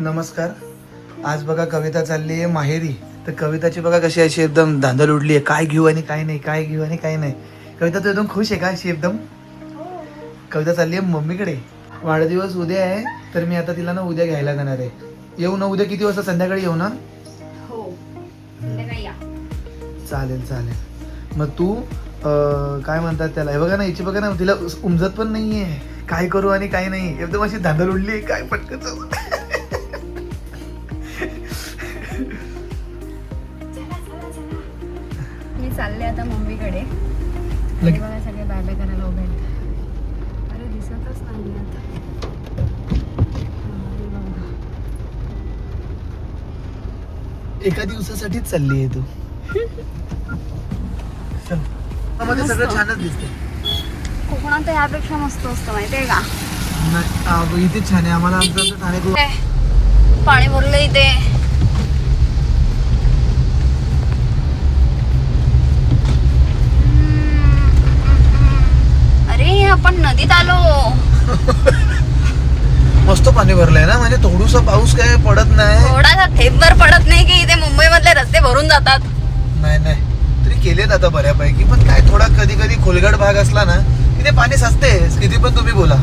नमस्कार. आज बघा कविता चालली आहे माहेरी. तर कविताची बघा कशी अशी एकदम धांदल उडली आहे, काय घेऊ आणि काय नाही, काय घेऊ आणि काय नाही. कविता तू एकदम खुश आहे का अशी एकदम? कविता चालली आहे मम्मीकडे. वाढदिवस उद्या आहे, तर मी आता तिला ना उद्या घ्यायला जाणार आहे. येऊ ना उद्या किती वाजता? संध्याकाळी येऊ ना? हो, संध्याकाळी या. चालेल चालेल. मग तू काय म्हणतात त्याला, हे बघा ना, हिची बघा ना, तिला उमजत पण नाहीये काय करू आणि काय नाही. एकदम अशी धांदल उडली आहे, काय पटकन मी चालले आता मम्मीकडे. आणि बघा सगळे बाय बाय करायला उभे आहेत. अरे दिसतच नाही आता. एका दिवसासाठीच चालली आहे तू. मध्ये सगळं छानच दिसतंय. कोकणात तर यापेक्षा मस्त असतं माहितीये का? इथे छान आहे. आम्हाला आमचं ठाणे पाणी भरलं इथे. अरे आपण नदीत आलो. मस्त पाणी भरलंय ना, म्हणजे थोडूसा पाऊस काय पडत नाही. थोडासा थेपभर पडत नाही की इथे मुंबई मधले रस्ते भरून जातात. नाही नाही, तरी केलेत आता बऱ्यापैकी. पण काय थोडा कधी कधी खोलगट भाग असला ना, तिथे पाणी साचते. किती पण तुम्ही बोला.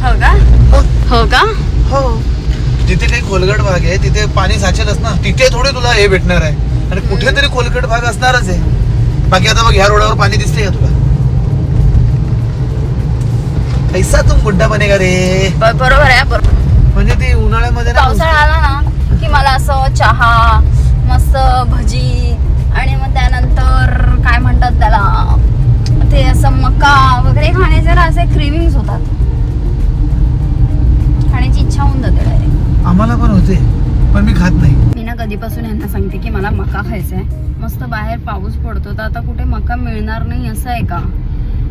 हो का? हो का? हो, जिथे काही खोलगट भाग आहे तिथे पाणी साचेलच ना. तिथे थोडे तुला हे भेटणार आहे, आणि कुठेतरी खोलगट भाग असणारच आहे. बाकी आता बघ, ह्या रोडावर पाणी दिसते का तुला? कैसा तुम गुड्डा बनेगा रे. बरोबर आहे. म्हणजे ते उन्हाळ्यामध्ये ना, पावसाळा आला ना की मला असं चहा, मस्त भजी, आणि मग त्यानंतर काय म्हणतात त्याला, ते असं मका वगैरे खाणे जरा असे क्रेविंग्स होतात. खाण्याची इच्छा होऊन जाते डायरेक्ट. आम्हाला पण होते, पण मी खात नाही. मी ना कधीपासून यांना सांगते की मला मका खायचा आहे. मस्त बाहेर पाऊस पडतो, तर आता कुठे मका मिळणार नाही असं आहे का?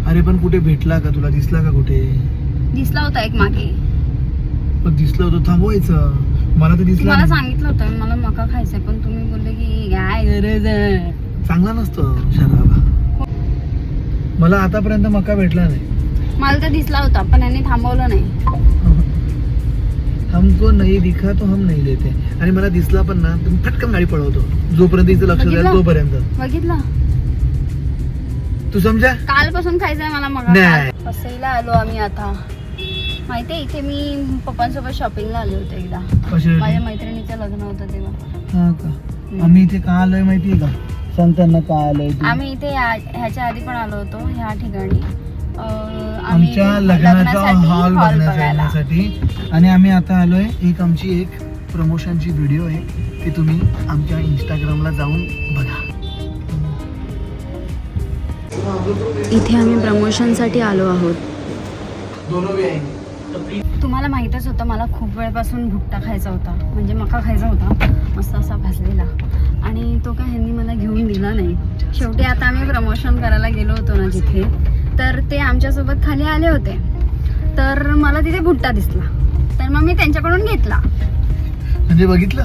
अरे पण कुठे भेटला का तुला? दिसला का कुठे? दिसला होता एक मागे. पण दिसलं होतं थांबवायचं. मला तर दिसला मला नाही. सांगितलं होतं मला मका खायचंय, पण तुम्ही बोलले की काय गरज आहे. चांगला नसतं शरीराला. मला आतापर्यंत मका भेटला नाही. मला तर दिसला होता, पण यांनी थांबवलं नाही. हमको नहीं दिखा तो हम नहीं लेते. आणि मला दिसला पण ना, तुम्ही फटकन गाडी पळवतो. जोपर्यंत इथं लक्ष द्याल तोपर्यंत. बघितलं? तू समजा. कालपासून खायचंय मला मग. नाही. वसईला आलो आम्ही आता. माहितीये, इथे मी पप्पांसोबत शॉपिंगला आले होते एकदा. कशासाठी? माझ्या मैत्रिणीचं लग्न होतं तेव्हा. हा का? आम्ही इथे का आलोय माहितीये का? सांग त्यांना का आलोय ते. आम्ही इथे ह्याच्या आधी पण आलो होतो ह्या ठिकाणी. आमच्या लग्नाचा हॉल बघण्यासाठी. आणि आम्ही आता आलोय, आमची एक प्रमोशनची व्हिडिओ आहे, ती तुम्ही आमच्या इंस्टाग्रामला जाऊन बघा. इथे आम्ही प्रमोशनसाठी आलो आहोत. दोनों भी आहे. तुम्हाला माहीतच होतं मला खूप वेळपासून भुट्टा खायचा होता, म्हणजे मका खायचा होता, मस्त असा भाजलेला. आणि तो काय ह्यांनी मला घेऊन दिला नाही. शेवटी आता आम्ही प्रमोशन करायला गेलो होतो ना जिथे, तर ते आमच्यासोबत खाली आले होते. तर मला तिथे भुट्टा दिसला, तर मग मी त्यांच्याकडून घेतला. म्हणजे बघितलं,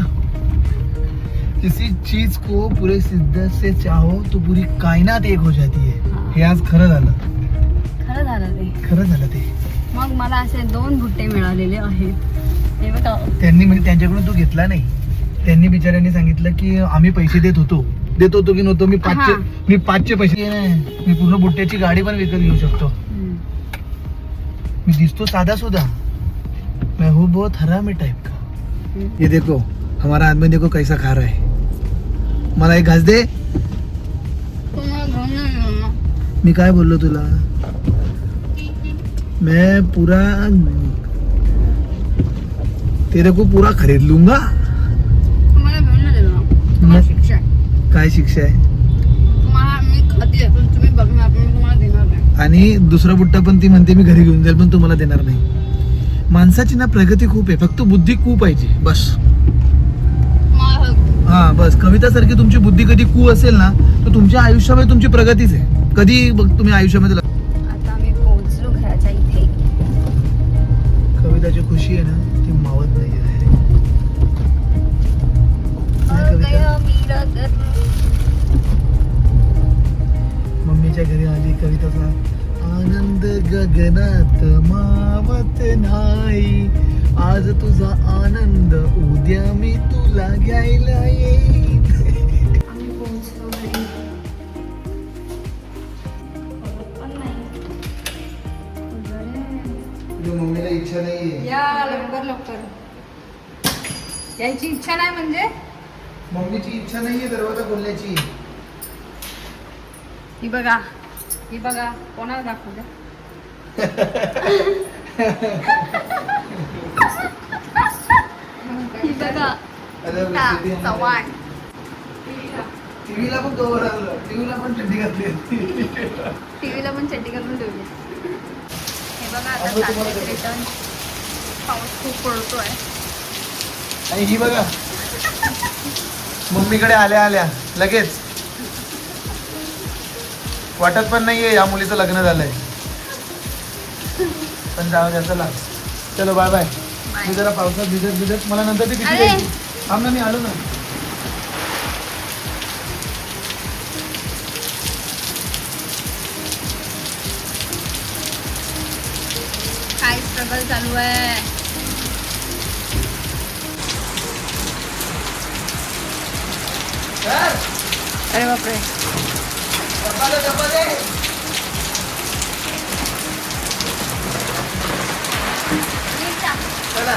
किसी चीज को पूरे शिद्दत से चाहो तो पूरी कायनात एक हो जाती है. हे आज खरं झालं. खरं झालं ते. खरं झालं ते. मग मला असे 2 भुट्टे मिळालेले आहेत. हे बघा. त्यांनी म्हणजे त्यांच्याकडून तू घेतला नाही. त्यांनी बिचाऱ्यांनी सांगितलं की आम्ही पैसे देत होतो की नव्हतो. मी 5चे पैसे नाही, मी पूर्ण बुट्ट्याची गाडी पण विकत घेऊ शकतो. मी दिसतो साधा सुधा, मैं हूँ बहुत हरामी टाइप का. ये देखो हमारा आदमी, देखो कैसा खा रहा है. मला एक घास दे. मी काय बोललो तुला? मैं पूरा तेरे को पूरा खरीद लूंगा. तुम्हाला घेऊन नाही दिलं. तुम्हाला शिक्षा आहे. काय शिक्षा आहे? तुम्हाला मी खाते, पण तुम्ही बघणार, पण तुम्हाला देणार नाही. आणि दुसरा बुट्टा पण ती म्हणते मी घरी घेऊन जाईल, पण तुम्हाला देणार नाही. माणसाची ना प्रगती खूप आहे, फक्त बुद्धी कू पाहिजे बस. हा बस. कवितासारखी तुमची बुद्धी कधी कू असेल ना, तर तुमच्या आयुष्यामध्ये तुमची प्रगतीच आहे. कधी बघ तुम्ही आयुष्यामध्ये. आता आम्ही पोहोचलो घराच्या इथे. कविताची खुशी आहे ना, ती मावत नाही. मम्मीच्या घरी आली. कविताचा आनंद गगनात मावत नाही, आज तुझा आनंद उद्या मी तुला घ्यायला येईन. आम्ही पोहोचलो घरी. पण नाही. तुझ्या मम्मीला इच्छा नाहीये. या लवकर लवकर यायची इच्छा नाही म्हणजे मम्मीची इच्छा नाहीये दरवाजा खोलण्याची. ही बघा कोणाला दाखवू द्या. ही बघा चव्हाण. टीव्हीला पण कव्हर आणलं. टीव्हीला पण चड्डी घातली. टीव्हीला पण चड्डी घालून ठेवली. हे बघा आता असं तुम्हाला चाललंय रिटर्न. पाऊस खूप पडतोय. आणि ही बघा मम्मीकडे आल्या आल्या लगेच वाटत पण नाहीये या मुलीचं लग्न झालंय. पण जाऊ द्या चला. चलो बाय बाय. मी जरा पावसात भिजत मला नंतर ती पिशवी अरे. द्यायची. थांब ना मी आलो ना. काय स्ट्रगल चालू आहे. अरे बापरे डब्बा दे. चला